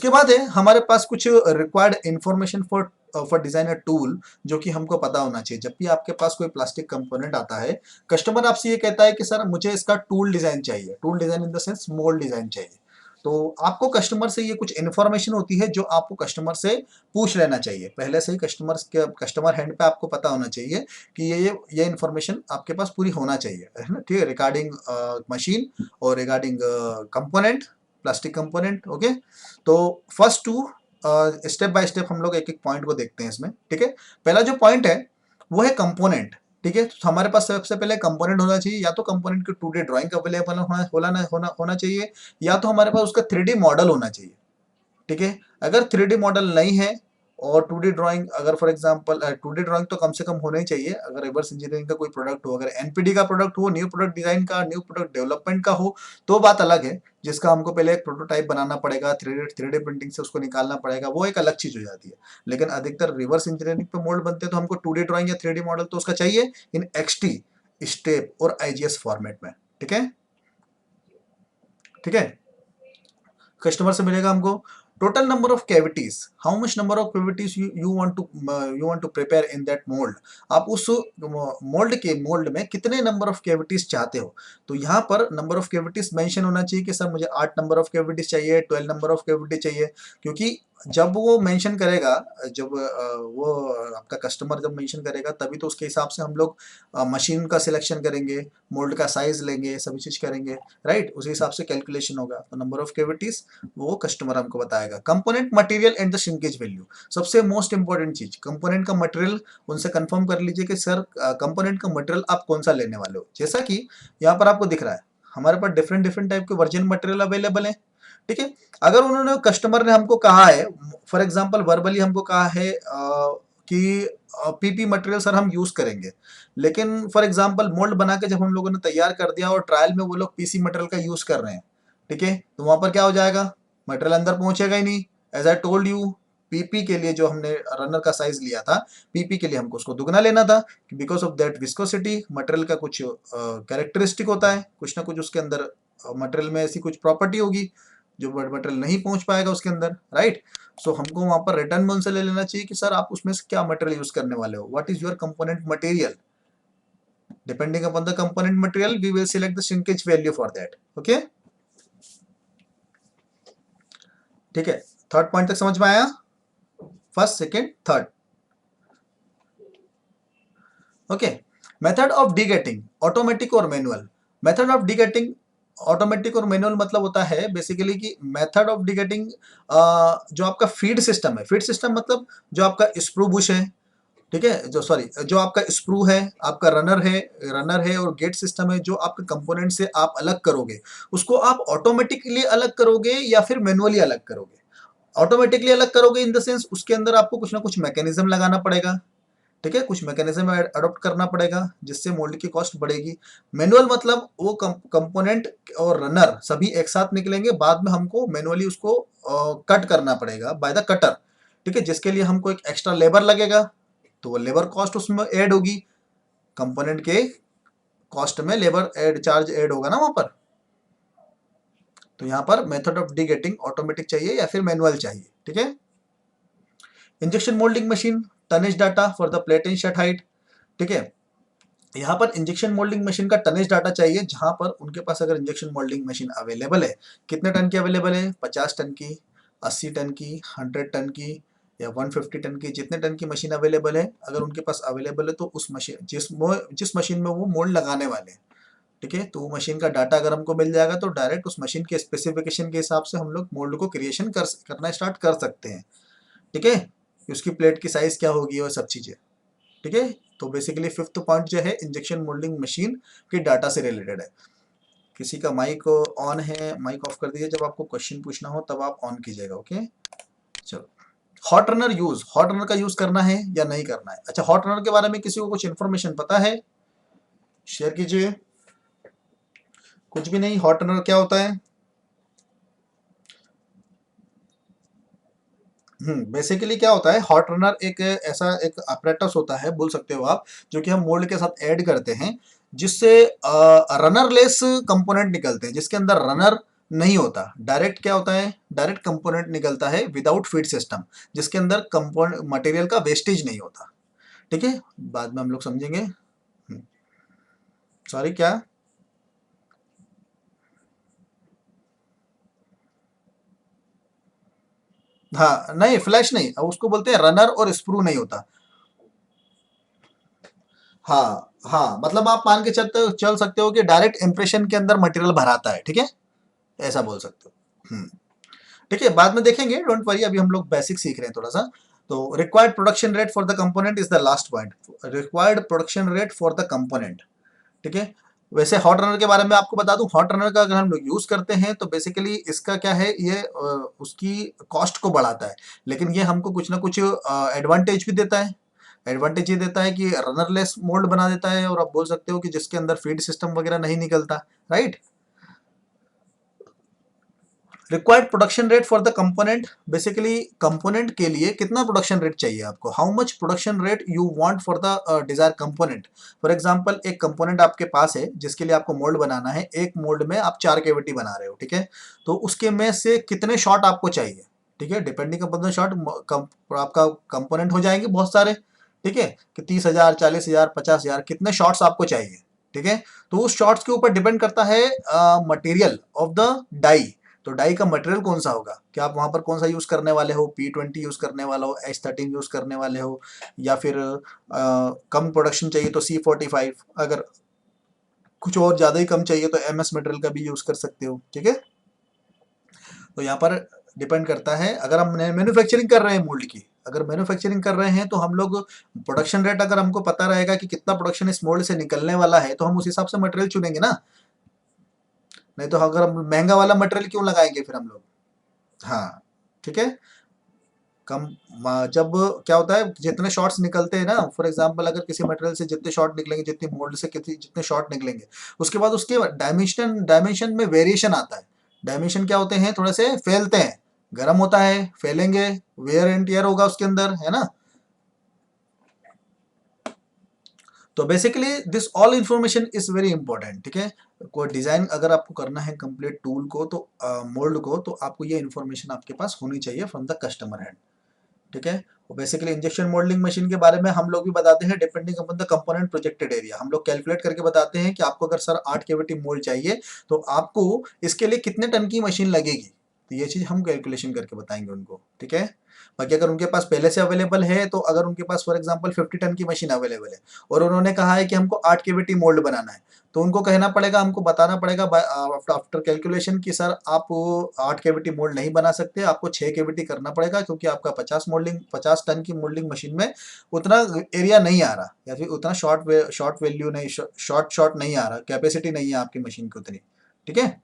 उसके बाद है हमारे पास कुछ required information for design a tool, जो कि हमको पता होना चाहिए। जब भी आपके पास कोई प्लास्टिक कंपोनेंट आता है, कस्टमर आपसे ये कहता है कि सर मुझे इसका टूल डिजाइन चाहिए, tool design in the sense mould design चाहिए। तो आपको कस्टमर से ये कुछ इन्फॉर्मेशन होती है जो आपको कस्टमर से पूछ लेना चाहिए पहले से ही। कस्टमर हैंड पे आपको पता होना चाहिए कि ये इन्फॉर्मेशन आपके पास पूरी होना चाहिए, है ना, ठीक है, रिगार्डिंग मशीन और regarding component, plastic component. Okay, तो first to step by step हम लोग एक एक पॉइंट को देखते हैं इसमें, ठीक है। पहला जो पॉइंट है वो है कंपोनेंट, ठीक है। तो हमारे पास सबसे पहले कंपोनेंट होना चाहिए, या तो कंपोनेंट की 2D ड्राइंग अवेलेबल होना चाहिए, या तो हमारे पास उसका 3D मॉडल होना चाहिए, ठीक है। अगर 3D मॉडल नहीं है और 2D ड्राइंग, अगर फॉर एग्जांपल 2D ड्राइंग तो कम से कम होना ही चाहिए अगर रिवर्स इंजीनियरिंग का कोई प्रोडक्ट हो, अगर एनपीडी का प्रोडक्ट हो, न्यू प्रोडक्ट डिजाइन का, न्यू प्रोडक्ट डेवलपमेंट का हो, तो बात अलग है, जिसका हमको पहले एक प्रोटोटाइप बनाना पड़ेगा, 3D प्रिंटिंग से उसको निकालना पड़ेगा, वो एक अलग चीज हो जाती है। लेकिन अधिकतर रिवर्स इंजीनियरिंग पे मोल्ड बनते हैं तो हमको 2D ड्राइंग या 3D मॉडल तो उसका चाहिए इन एक्सटी, स्टेप और आईजीएस फॉर्मेट में, ठीक है, ठीक है। कस्टमर से मिलेगा हमको total number of cavities, how much number of cavities you want to prepare in that mould. आप उस मोल्ड में कितने नंबर ऑफ कैविटीज चाहते हो। तो यहाँ पर नंबर ऑफ कैविटीज मेंशन होना चाहिए कि सर मुझे 8 नंबर ऑफ कैविटीज चाहिए, 12 नंबर ऑफ कैविटीज चाहिए, क्योंकि जब वो मेंशन करेगा, जब वो आपका कस्टमर जब मेंशन करेगा तभी तो उसके हिसाब से हम लोग मशीन का सिलेक्शन करेंगे, मोल्ड का साइज लेंगे, सभी चीज करेंगे, राइट। उसी हिसाब से कैलकुलेशन होगा। तो नंबर ऑफ कैविटीज वो कस्टमर हमको बताएगा। Component material and the shrinkage value, सबसे मोस्ट इंपॉर्टेंट चीज कंपोनेंट का मटेरियल, उनसे कंफर्म कर लीजिए कि सर कंपोनेंट का मटेरियल आप कौन सा लेने वाले हो। जैसा कि यहाँ पर आपको दिख रहा है हमारे पास डिफरेंट डिफरेंट टाइप के वर्जिन मटेरियल अवेलेबल है, ठीक है। अगर उन्होंने कस्टमर ने हमको कहा है, फॉर एग्जांपल वर्बली हमको कहा है कि पीपी मटेरियल सर हम यूज करेंगे, लेकिन फॉर एग्जांपल मोल्ड बना के जब हम लोगों ने तैयार कर दिया और ट्रायल में वो लोग पीसी मटेरियल का यूज कर रहे हैं, ठीक है, तो वहां पर क्या हो जाएगा, मटेरियल अंदर पहुंचेगा ही नहीं। As I told you, PP के लिए जो हमने रनर का साइज लिया था, पीपी के लिए हमको उसको दुगना लेना था, because of that viscosity, material का कुछ कैरेक्टरिस्टिक होता है, कुछ ना कुछ उसके अंदर मटेरियल में ऐसी कुछ प्रॉपर्टी होगी जो मटेरियल नहीं पहुंच पाएगा उसके अंदर, राइट। सो हमको वहां पर रिटर्न में उनसे ले लेना चाहिए कि सर आप उसमें से क्या मटेरियल यूज करने वाले हो, what is your component material. Depending upon the component material we will select the shrinkage value for that. Okay, ठीक है। थर्ड पॉइंट तक समझ में आया, first second third. Okay, method of degating, automatic और manual. Method of degating automatic और manual मतलब होता है बेसिकली कि मेथड ऑफ डीगेटिंग, जो आपका फीड सिस्टम है, फीड सिस्टम मतलब जो आपका स्क्रू बुश है, ठीक है, जो सॉरी जो आपका स्क्रू है, आपका रनर है और गेट सिस्टम है, जो आपके कंपोनेंट से आप अलग करोगे, उसको आप ऑटोमेटिकली अलग करोगे या फिर मैनुअली अलग करोगे। ऑटोमेटिकली अलग करोगे इन द सेंस उसके अंदर आपको कुछ ना कुछ मैकेनिज्म लगाना पड़ेगा, ठीक है, कुछ मैकेनिज्म अडॉप्ट करना पड़ेगा जिससे मोल्ड की कॉस्ट बढ़ेगी। मैनुअल मतलब वो कंपोनेंट और रनर सभी एक साथ निकलेंगे, बाद में हमको मैनुअली उसको कट करना पड़ेगा बाय द कटर, ठीक है, जिसके लिए हमको एक एक्स्ट्रा लेबर लगेगा, तो वो लेबर कॉस्ट उसमें ऐड होगी, कंपोनेंट के कॉस्ट में लेबर चार्ज ऐड होगा ना वहां पर। तो यहाँ पर मेथड ऑफ डीगेटिंग ऑटोमेटिक चाहिए या फिर मैनुअल चाहिए, ठीक है। Injection moulding machine, tonnage data for the plate and shut height, ठीक है। यहाँ पर इंजेक्शन मोल्डिंग मशीन का टनेज डाटा चाहिए, जहां पर उनके पास अगर इंजेक्शन मोल्डिंग मशीन अवेलेबल है, कितने टन की अवेलेबल है, 50 टन की, 80 टन की, 100 टन की या 150 टन की, जितने टन की मशीन अवेलेबल है, अगर उनके पास अवेलेबल है तो उस मशीन जिस मशीन में वो मोल्ड लगाने वाले हैं, ठीक है, तो वो मशीन का डाटा अगर हमको मिल जाएगा तो डायरेक्ट उस मशीन के स्पेसिफिकेशन के हिसाब से हम लोग मोल्ड को क्रिएशन करना स्टार्ट कर सकते हैं, ठीक है। उसकी प्लेट की साइज क्या होगी और सब चीजें, ठीक है। तो बेसिकली फिफ्थ पॉइंट जो है इंजेक्शन मोल्डिंग मशीन के डाटा से रिलेटेड है। किसी का माइक ऑन है, माइक ऑफ कर दीजिए, जब आपको क्वेश्चन पूछना हो तब आप ऑन कीजिएगा। ओके, चलो। Hot runner use, hot runner का यूज करना है या नहीं करना है। अच्छा, हॉट रनर के बारे में किसी को कुछ इन्फॉर्मेशन पता है, शेयर कीजिए। कुछ भी नहीं, हॉट रनर क्या होता है। बेसिकली क्या होता है, हॉट रनर एक ऐसा एक अपरेटस होता है, बोल सकते हो आप, जो कि हम मोल्ड के साथ ऐड करते हैं, जिससे रनर लेस कंपोनेंट निकलते हैं, जिसके अंदर रनर नहीं होता। डायरेक्ट क्या होता है, डायरेक्ट कंपोनेंट निकलता है विदाउट फीड सिस्टम, जिसके अंदर कंपोनेंट मटेरियल का वेस्टेज नहीं होता। ठीक है, बाद में हम लोग समझेंगे। सॉरी क्या? हाँ नहीं, फ्लैश नहीं, अब उसको बोलते हैं रनर और स्प्रू नहीं होता। हाँ हाँ, मतलब आप मान के चल सकते हो कि डायरेक्ट इंप्रेशन के अंदर मटेरियल भराता है, ठीक है, ऐसा बोल सकते हो। ठीक है, बाद में देखेंगे, डोंट वरी, अभी हम लोग बेसिक सीख रहे हैं थोड़ा सा। तो required production rate for the component is the last point. Required production rate for the component. ठीक है, वैसे हॉट रनर के बारे में आपको बता दूं, हॉट रनर का अगर हम लोग यूज करते हैं तो बेसिकली इसका क्या है, ये उसकी कॉस्ट को बढ़ाता है, लेकिन ये हमको कुछ ना कुछ एडवांटेज भी देता है। एडवांटेज ये देता है कि रनरलेस मोल्ड बना देता है, और आप बोल सकते हो कि जिसके अंदर फीड सिस्टम वगैरह नहीं निकलता, right. Required production rate for the component, basically component के लिए कितना प्रोडक्शन रेट चाहिए आपको, how much production rate you want for the desire component. For example, एक कंपोनेंट आपके पास है जिसके लिए आपको मोल्ड बनाना है, एक मोल्ड में आप 4 कैविटी बना रहे हो, ठीक है, तो उसके में से कितने शॉट आपको चाहिए, ठीक है, डिपेंडिंग अपॉन द शॉट आपका कंपोनेंट हो जाएंगे बहुत सारे। ठीक है, कि 30,000, 40,000, 50,000 कितने शॉट्स आपको चाहिए। ठीक है, तो उस शॉट्स के ऊपर डिपेंड करता है मटेरियल ऑफ द डाई। तो डाई का मटेरियल कौन सा होगा, कि आप वहां पर कौन सा यूज करने वाले हो, P20 यूज करने वाला हो, H13 यूज करने वाले हो, या फिर कम प्रोडक्शन चाहिए तो C45, अगर कुछ और ज्यादा ही कम चाहिए तो MS मटेरियल का भी यूज कर सकते हो। ठीक है, तो यहाँ पर डिपेंड करता है, अगर हम मैन्युफैक्चरिंग कर रहे हैं मोल्ड की, अगर मैन्युफैक्चरिंग कर रहे हैं तो हम लोग प्रोडक्शन रेट, अगर हमको पता रहेगा कि कितना प्रोडक्शन इस मोल्ड से निकलने वाला है, तो हम उस हिसाब से मटेरियल चुनेंगे ना। नहीं तो अगर हम महंगा वाला मटेरियल क्यों लगाएंगे फिर हम लोग। हाँ, ठीक है, कम जब क्या होता है, जितने शॉट्स निकलते हैं ना, फॉर एग्जांपल अगर किसी मटेरियल से जितने शॉट निकलेंगे, जितनी मोल्ड से कितनी जितने शॉट निकलेंगे, उसके बाद उसके डायमेंशन में वेरिएशन आता है। डायमेंशन क्या होते हैं, थोड़े से फैलते हैं, गर्म होता है, फैलेंगे, वेयर एंड टीयर होगा उसके अंदर, है ना। तो basically this all information is very important. ठीक है, कोई डिजाइन अगर आपको करना है कंप्लीट टूल को, तो मोल्ड को, तो आपको ये इंफॉर्मेशन आपके पास होनी चाहिए फ्रॉम द कस्टमर हैंड। ठीक है, और बेसिकली इंजेक्शन मोल्डिंग मशीन के बारे में हम लोग भी बताते हैं, depending upon the component projected area, हम लोग कैलकुलेट करके बताते हैं कि आपको अगर सर 8 कैविटी मोल्ड चाहिए, तो आपको इसके लिए कितने टन की मशीन लगेगी, तो ये चीज हम कैलकुलेशन करके बताएंगे उनको। ठीक है, बाकी अगर उनके पास पहले से अवेलेबल है, तो अगर उनके पास फॉर एग्जांपल 50 टन की मशीन अवेलेबल है, और उन्होंने कहा है कि हमको 8 कैविटी मोल्ड बनाना है, तो उनको कहना पड़ेगा, हमको बताना पड़ेगा आफ्टर कैलकुलेशन कि सर आप 8 कैविटी मोल्ड नहीं बना सकते, आपको 6 कैविटी करना पड़ेगा, क्योंकि आपका 50 टन की मोल्डिंग मशीन में उतना एरिया नहीं आ रहा, या फिर उतना शॉर्ट वैल्यू नहीं, शॉर्ट नहीं आ रहा, कैपेसिटी नहीं है आपकी मशीन की उतनी। ठीक है,